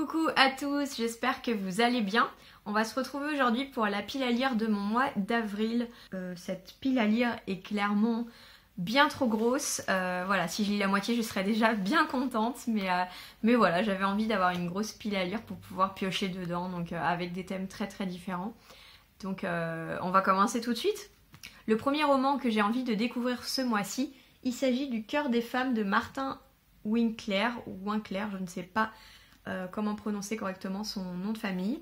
Coucou à tous, j'espère que vous allez bien. On va se retrouver aujourd'hui pour la pile à lire de mon mois d'avril. Cette pile à lire est clairement bien trop grosse. Voilà, si je lis la moitié, je serais déjà bien contente. Mais voilà, j'avais envie d'avoir une grosse pile à lire pour pouvoir piocher dedans, donc avec des thèmes très très différents. Donc on va commencer tout de suite. Le premier roman que j'ai envie de découvrir ce mois-ci, il s'agit du Cœur des femmes de Martin Winkler, ou Winkler, je ne sais pas comment prononcer correctement son nom de famille.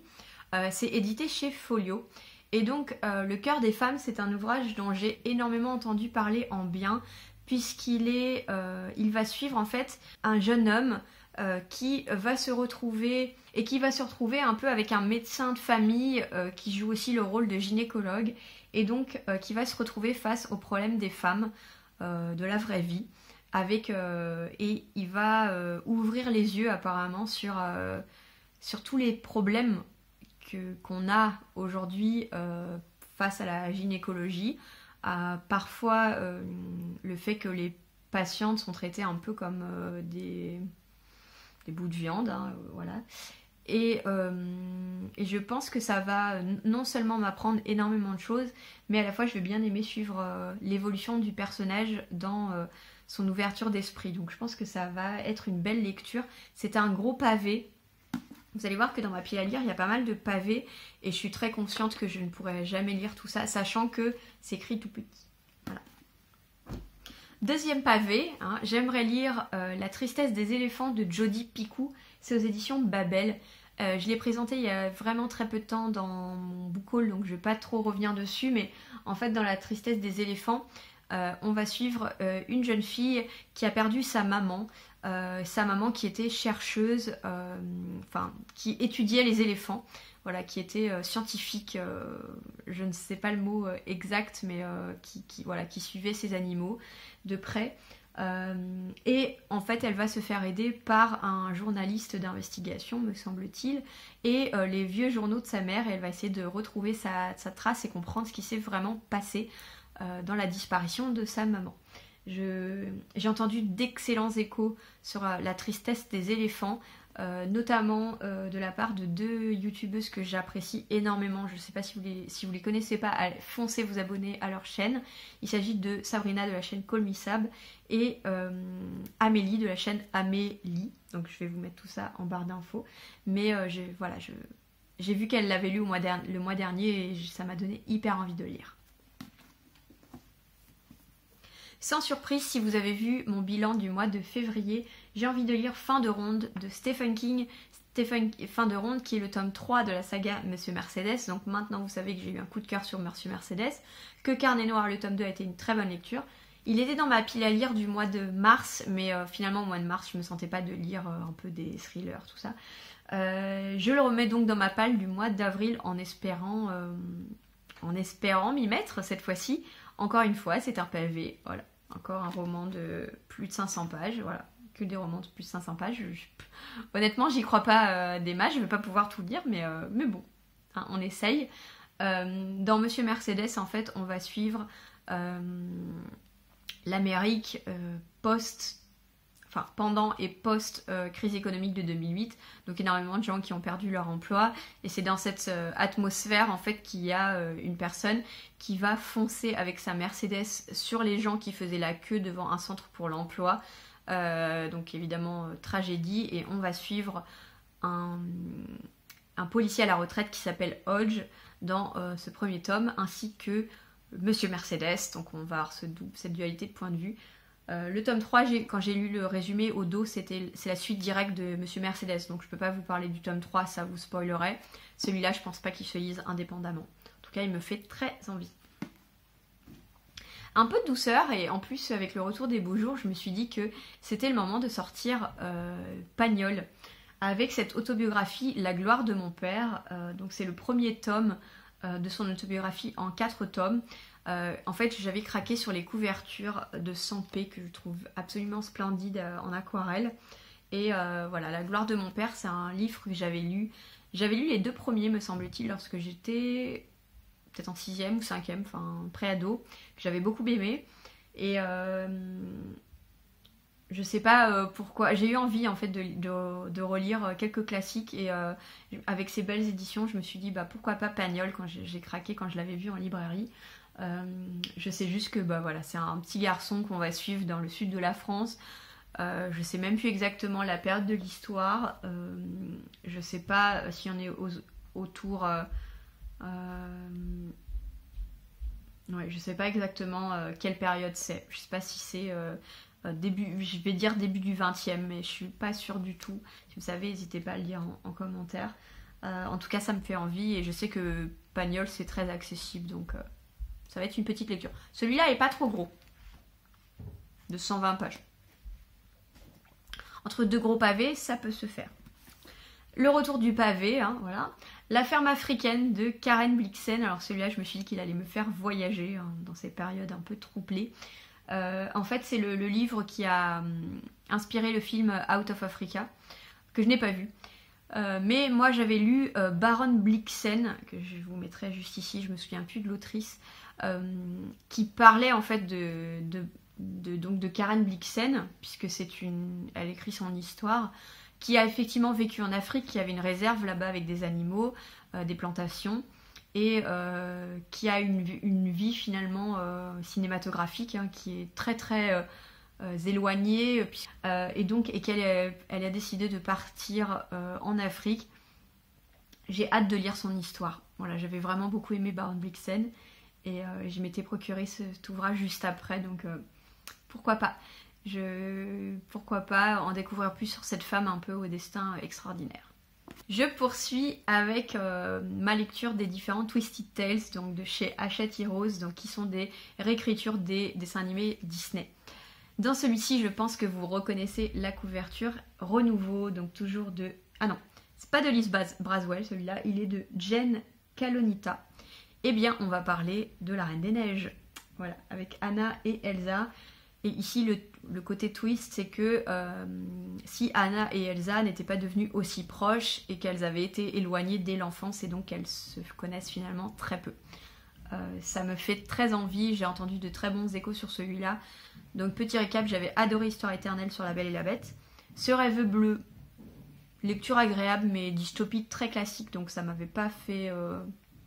C'est édité chez Folio. Et donc, Le Cœur des femmes, c'est un ouvrage dont j'ai énormément entendu parler en bien, puisqu'il va suivre en fait un jeune homme qui va se retrouver un peu avec un médecin de famille qui joue aussi le rôle de gynécologue, et donc qui va se retrouver face aux problèmes des femmes de la vraie vie. Et il va ouvrir les yeux apparemment sur tous les problèmes qu'on a aujourd'hui face à la gynécologie. Parfois le fait que les patientes sont traitées un peu comme des bouts de viande, hein, voilà. Et je pense que ça va non seulement m'apprendre énormément de choses, mais à la fois je vais bien aimer suivre l'évolution du personnage dans son ouverture d'esprit. Donc je pense que ça va être une belle lecture. C'est un gros pavé. Vous allez voir que dans ma pile à lire, il y a pas mal de pavés et je suis très consciente que je ne pourrai jamais lire tout ça, sachant que c'est écrit tout petit. Voilà. Deuxième pavé, hein, j'aimerais lire La tristesse des éléphants de Jodi Picoult. C'est aux éditions Babel. Je l'ai présenté il y a vraiment très peu de temps dans mon book haul, donc je ne vais pas trop revenir dessus, mais en fait dans La tristesse des éléphants, on va suivre une jeune fille qui a perdu sa maman qui était chercheuse, qui étudiait les éléphants, voilà, qui était scientifique, je ne sais pas le mot exact, mais qui suivait ces animaux de près. Et en fait elle va se faire aider par un journaliste d'investigation, me semble-t-il, et les vieux journaux de sa mère, et elle va essayer de retrouver sa trace et comprendre ce qui s'est vraiment passé dans la disparition de sa maman. J'ai entendu d'excellents échos sur la tristesse des éléphants, notamment de la part de deux youtubeuses que j'apprécie énormément. Je ne sais pas si vous les connaissez pas, allez, foncez vous abonner à leur chaîne. Il s'agit de Sabrina de la chaîne Call Me Sab et Amélie de la chaîne Amélie. Donc je vais vous mettre tout ça en barre d'infos. Mais j'ai vu qu'elle l'avait lu le mois dernier et ça m'a donné hyper envie de lire. Sans surprise, si vous avez vu mon bilan du mois de février, j'ai envie de lire Fin de ronde de Stephen King. Fin de ronde qui est le tome 3 de la saga Monsieur Mercedes. Donc maintenant vous savez que j'ai eu un coup de cœur sur Monsieur Mercedes. Que Carnet Noir, le tome 2 a été une très bonne lecture. Il était dans ma pile à lire du mois de mars, mais finalement au mois de mars je me sentais pas de lire un peu des thrillers, tout ça. Je le remets donc dans ma palle du mois d'avril en espérant m'y mettre cette fois-ci. Encore une fois, c'est un pavé, voilà. Encore un roman de plus de 500 pages, voilà. Que des romans de plus de 500 pages. Honnêtement, j'y crois pas des masses, je vais pas pouvoir tout lire, mais bon, hein, on essaye. Dans Monsieur Mercedes, en fait, on va suivre l'Amérique pendant et post-crise économique de 2008, donc énormément de gens qui ont perdu leur emploi, et c'est dans cette atmosphère en fait qu'il y a une personne qui va foncer avec sa Mercedes sur les gens qui faisaient la queue devant un centre pour l'emploi, donc évidemment tragédie, et on va suivre un policier à la retraite qui s'appelle Hodge dans ce premier tome, ainsi que Monsieur Mercedes, donc on va avoir cette dualité de point de vue. Le tome 3, quand j'ai lu le résumé au dos, c'est la suite directe de Monsieur Mercedes, donc je peux pas vous parler du tome 3, ça vous spoilerait. Celui-là, je pense pas qu'il se lise indépendamment. En tout cas, il me fait très envie. Un peu de douceur, et en plus, avec le retour des beaux jours, je me suis dit que c'était le moment de sortir Pagnol, avec cette autobiographie La gloire de mon père. Donc c'est le premier tome de son autobiographie en 4 tomes. En fait, j'avais craqué sur les couvertures de Sampé que je trouve absolument splendide en aquarelle. Et voilà, La gloire de mon père, c'est un livre que j'avais lu. J'avais lu les 2 premiers, me semble-t-il, lorsque j'étais peut-être en 6e ou 5e, enfin pré-ado, que j'avais beaucoup aimé. Et je sais pas pourquoi. J'ai eu envie en fait de relire quelques classiques et avec ces belles éditions, je me suis dit bah pourquoi pas Pagnol quand j'ai craqué quand je l'avais vu en librairie. Je sais juste que bah voilà, c'est un petit garçon qu'on va suivre dans le sud de la France. Je sais même plus exactement la période de l'histoire. Je sais pas si on est autour. Ouais, je sais pas exactement quelle période c'est. Je sais pas si c'est début, je vais dire début du 20e, mais je suis pas sûre du tout. Si vous savez, n'hésitez pas à le dire en commentaire. En tout cas, ça me fait envie et je sais que Pagnol c'est très accessible, donc ça va être une petite lecture. Celui-là est pas trop gros, de 120 pages. Entre deux gros pavés, ça peut se faire. Le retour du pavé, hein, voilà. La ferme africaine de Karen Blixen. Alors celui-là, je me suis dit qu'il allait me faire voyager hein, dans ces périodes un peu troublées. En fait, c'est le livre qui a inspiré le film Out of Africa, que je n'ai pas vu. Mais moi, j'avais lu Baron Blixen, que je vous mettrai juste ici, je me souviens plus de l'autrice, qui parlait en fait de Karen Blixen, puisque elle écrit son histoire, qui a effectivement vécu en Afrique, qui avait une réserve là-bas avec des animaux, des plantations, et qui a une vie finalement cinématographique hein, qui est très très éloignée, et qu'elle a décidé de partir en Afrique. J'ai hâte de lire son histoire. Voilà, j'avais vraiment beaucoup aimé Baron Blixen, et je m'étais procuré cet ouvrage juste après, donc pourquoi pas. Pourquoi pas en découvrir plus sur cette femme un peu au destin extraordinaire. Je poursuis avec ma lecture des différents Twisted Tales, donc de chez Hachette Heroes, donc qui sont des réécritures des dessins animés Disney. Dans celui-ci, je pense que vous reconnaissez la couverture, renouveau, donc toujours de... Ah non, c'est pas de Liz Braswell celui-là, il est de Jen Kalonita. Eh bien, on va parler de la Reine des Neiges. Voilà, avec Anna et Elsa. Et ici, le côté twist, c'est que si Anna et Elsa n'étaient pas devenues aussi proches et qu'elles avaient été éloignées dès l'enfance et donc qu'elles se connaissent finalement très peu. Ça me fait très envie, j'ai entendu de très bons échos sur celui-là. Donc petit récap, j'avais adoré Histoire éternelle sur La Belle et la Bête. Ce rêve bleu, lecture agréable mais dystopie très classique, donc ça m'avait pas fait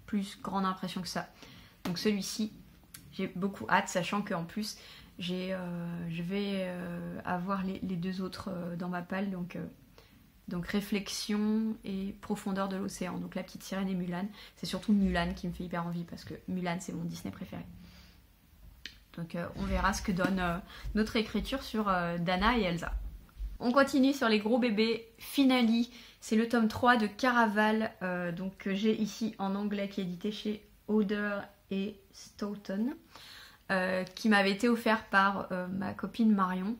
plus grande impression que ça. Donc celui-ci, j'ai beaucoup hâte, sachant qu'en plus... je vais avoir les deux autres dans ma palle, donc Réflexion et Profondeur de l'océan. Donc La Petite Sirène et Mulan. C'est surtout Mulan qui me fait hyper envie parce que Mulan c'est mon Disney préféré. Donc on verra ce que donne notre écriture sur Dana et Elsa. On continue sur les gros bébés. Finale, c'est le tome 3 de Caraval, donc que j'ai ici en anglais, qui est édité chez Oder et Stoughton. Qui m'avait été offert par ma copine Marion.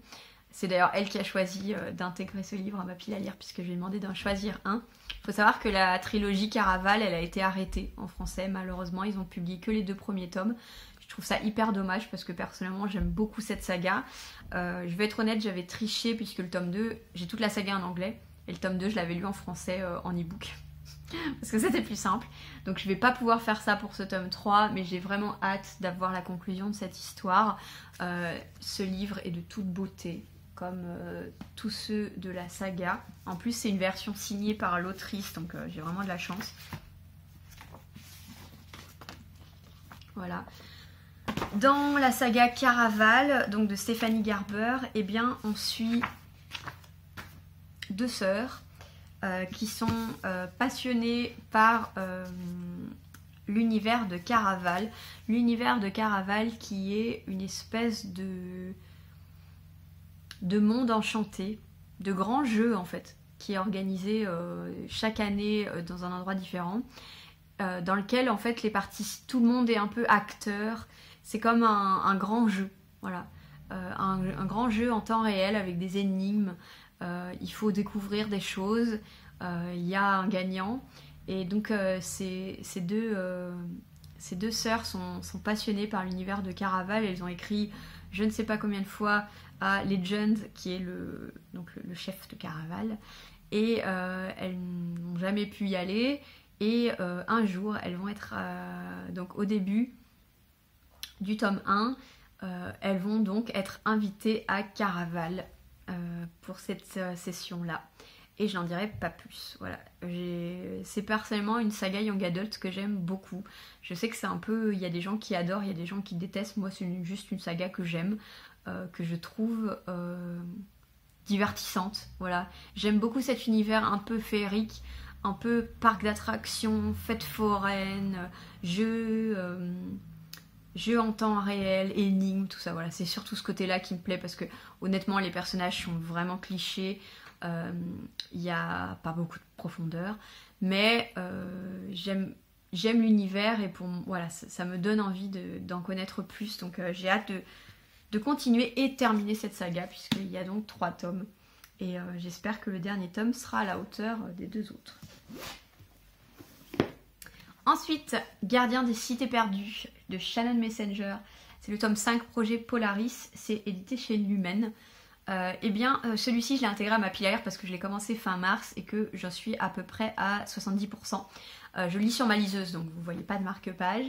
C'est d'ailleurs elle qui a choisi d'intégrer ce livre à ma pile à lire puisque je lui ai demandé d'en choisir un. Il faut savoir que la trilogie Caraval, elle a été arrêtée en français malheureusement. Ils ont publié que les 2 premiers tomes. Je trouve ça hyper dommage parce que personnellement j'aime beaucoup cette saga. Je vais être honnête, j'avais triché puisque le tome 2, j'ai toute la saga en anglais et le tome 2 je l'avais lu en français en e-book. Parce que c'était plus simple. Donc je vais pas pouvoir faire ça pour ce tome 3, mais j'ai vraiment hâte d'avoir la conclusion de cette histoire. Ce livre est de toute beauté, comme tous ceux de la saga. En plus c'est une version signée par l'autrice, donc j'ai vraiment de la chance. Voilà. Dans la saga Caraval, donc de Stéphanie Garber, eh bien on suit 2 sœurs qui sont passionnés par l'univers de Caraval. L'univers de Caraval qui est une espèce de monde enchanté, de grand jeu en fait, qui est organisé chaque année dans un endroit différent, dans lequel en fait tout le monde est un peu acteur. C'est comme un grand jeu, voilà. Un grand jeu en temps réel avec des énigmes. Il faut découvrir des choses, il y a un gagnant et donc ces deux sœurs sont passionnées par l'univers de Caraval. Elles ont écrit je ne sais pas combien de fois à Legend qui est le chef de Caraval et elles n'ont jamais pu y aller et un jour elles vont être donc au début du tome 1 elles vont donc être invitées à Caraval pour cette session-là. Et je n'en dirai pas plus. Voilà. C'est personnellement une saga young adult que j'aime beaucoup. Je sais que c'est un peu... Il y a des gens qui adorent, il y a des gens qui détestent. Moi, c'est juste une saga que j'aime, que je trouve divertissante. Voilà. J'aime beaucoup cet univers un peu féerique, un peu parc d'attractions, fête foraine, jeux en temps réel, énigmes, tout ça. Voilà. C'est surtout ce côté-là qui me plaît parce que honnêtement, les personnages sont vraiment clichés. Il n'y a pas beaucoup de profondeur, mais j'aime l'univers et voilà, ça me donne envie d'en connaître plus, donc j'ai hâte de continuer et terminer cette saga puisqu'il y a donc 3 tomes et j'espère que le dernier tome sera à la hauteur des 2 autres. Ensuite, Gardien des cités perdues de Shannon Messenger, c'est le tome 5 projet Polaris, c'est édité chez Lumen. Celui-ci je l'ai intégré à ma pile à lire parce que je l'ai commencé fin mars et que j'en suis à peu près à 70%. Je lis sur ma liseuse, donc vous voyez pas de marque-page.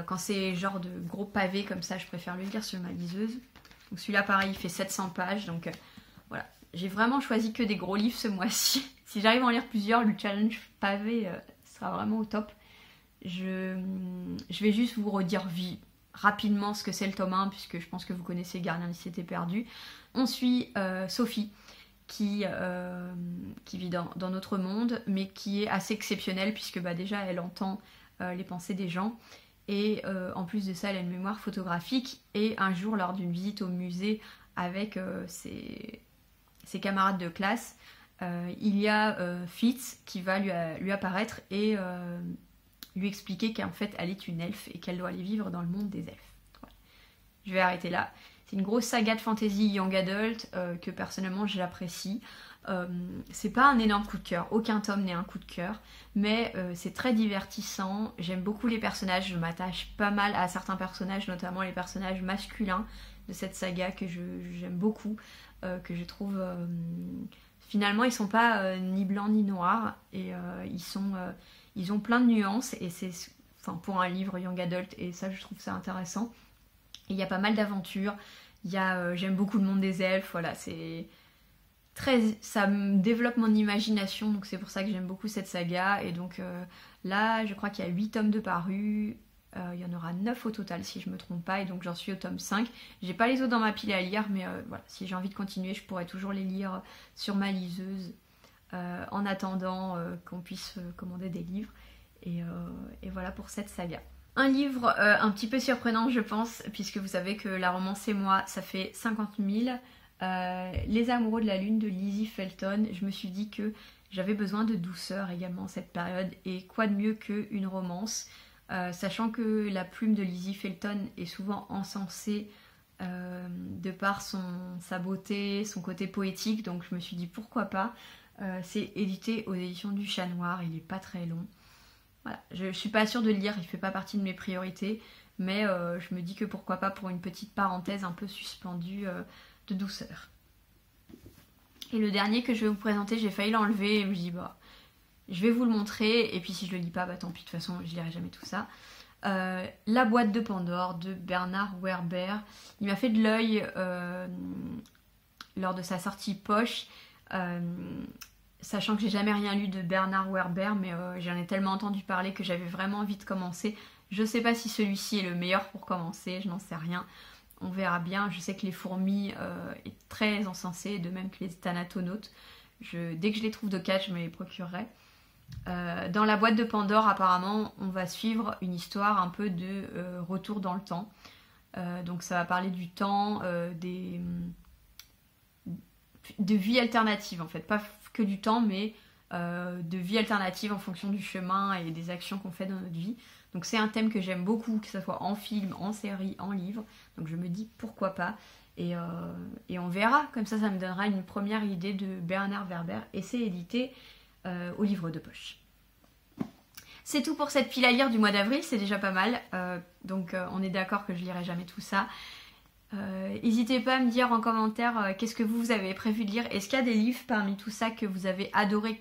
Quand c'est genre de gros pavés comme ça, je préfère le lire sur ma liseuse. Donc celui-là pareil, il fait 700 pages, donc voilà. J'ai vraiment choisi que des gros livres ce mois-ci. Si j'arrive à en lire plusieurs, le challenge pavé sera vraiment au top. Je vais juste vous redire rapidement ce que c'est le tome 1, puisque je pense que vous connaissez Gardien des cités perdues. On suit Sophie qui vit dans notre monde, mais qui est assez exceptionnelle puisque déjà elle entend les pensées des gens et en plus de ça elle a une mémoire photographique et un jour lors d'une visite au musée avec ses camarades de classe, il y a Fitz qui va lui apparaître et lui expliquer qu'en fait elle est une elfe et qu'elle doit aller vivre dans le monde des elfes. Voilà. Je vais arrêter là. C'est une grosse saga de fantasy young adult que personnellement j'apprécie. C'est pas un énorme coup de cœur, aucun tome n'est un coup de cœur, mais c'est très divertissant. J'aime beaucoup les personnages, je m'attache pas mal à certains personnages, notamment les personnages masculins de cette saga que j'aime beaucoup, que je trouve finalement ils sont pas ni blancs ni noirs et ils ont plein de nuances et c'est pour un livre young adult et ça je trouve ça intéressant. Il y a pas mal d'aventures, j'aime beaucoup le monde des elfes, voilà, ça me développe mon imagination, donc c'est pour ça que j'aime beaucoup cette saga. Et donc là, je crois qu'il y a 8 tomes de parus, il y en aura 9 au total si je me trompe pas, et donc j'en suis au tome 5. J'ai pas les autres dans ma pile à lire, mais voilà, si j'ai envie de continuer, je pourrais toujours les lire sur ma liseuse en attendant qu'on puisse commander des livres. Et voilà pour cette saga. Un livre un petit peu surprenant je pense, puisque vous savez que la romance et moi ça fait 50 000. Les amoureux de la lune de Lizzie Felton, je me suis dit que j'avais besoin de douceur également cette période et quoi de mieux qu'une romance, sachant que la plume de Lizzie Felton est souvent encensée de par sa beauté, son côté poétique, donc je me suis dit pourquoi pas. C'est édité aux éditions du Chat Noir, il est pas très long. Voilà. Je suis pas sûre de le lire, il fait pas partie de mes priorités, mais je me dis que pourquoi pas pour une petite parenthèse un peu suspendue de douceur. Et le dernier que je vais vous présenter, j'ai failli l'enlever et je me dis je vais vous le montrer et puis si je le lis pas, tant pis, de toute façon je lirai jamais tout ça. La boîte de Pandore de Bernard Werber. Il m'a fait de l'œil lors de sa sortie poche. Sachant que j'ai jamais rien lu de Bernard Werber, mais j'en ai tellement entendu parler que j'avais vraiment envie de commencer. Je sais pas si celui-ci est le meilleur pour commencer, je n'en sais rien. On verra bien. Je sais que les fourmis est très encensé, de même que les thanatonautes. Dès que je les trouve de catch, je me les procurerai. Dans la boîte de Pandore, apparemment, on va suivre une histoire un peu de retour dans le temps. Donc ça va parler du temps, de vie alternative en fait, pas que du temps, mais de vie alternative en fonction du chemin et des actions qu'on fait dans notre vie. Donc c'est un thème que j'aime beaucoup, que ce soit en film, en série, en livre. Donc je me dis pourquoi pas. Et on verra, comme ça me donnera une première idée de Bernard Werber. Et c'est édité au livre de poche. C'est tout pour cette pile à lire du mois d'avril, c'est déjà pas mal. Donc on est d'accord que je lirai jamais tout ça. N'hésitez pas à me dire en commentaire qu'est-ce que vous avez prévu de lire. Est-ce qu'il y a des livres parmi tout ça que vous avez adoré,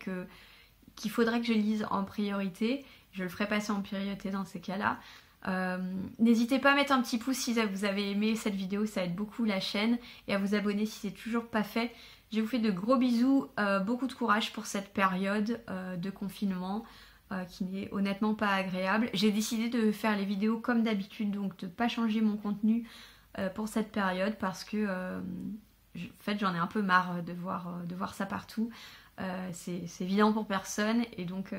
qu'il faudrait que je lise en priorité? Je le ferai passer en priorité dans ces cas-là. N'hésitez pas à mettre un petit pouce si vous avez aimé cette vidéo, ça aide beaucoup la chaîne, et à vous abonner si c'est toujours pas fait. Je vous fais de gros bisous, beaucoup de courage pour cette période de confinement qui n'est honnêtement pas agréable. J'ai décidé de faire les vidéos comme d'habitude, donc de pas changer mon contenu pour cette période parce que en fait j'en ai un peu marre de voir ça partout. C'est évident pour personne et donc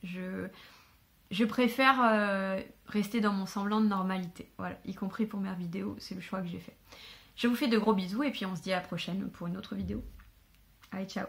je préfère rester dans mon semblant de normalité, voilà, y compris pour mes vidéos, c'est le choix que j'ai fait. Je vous fais de gros bisous et puis on se dit à la prochaine pour une autre vidéo. Allez, ciao!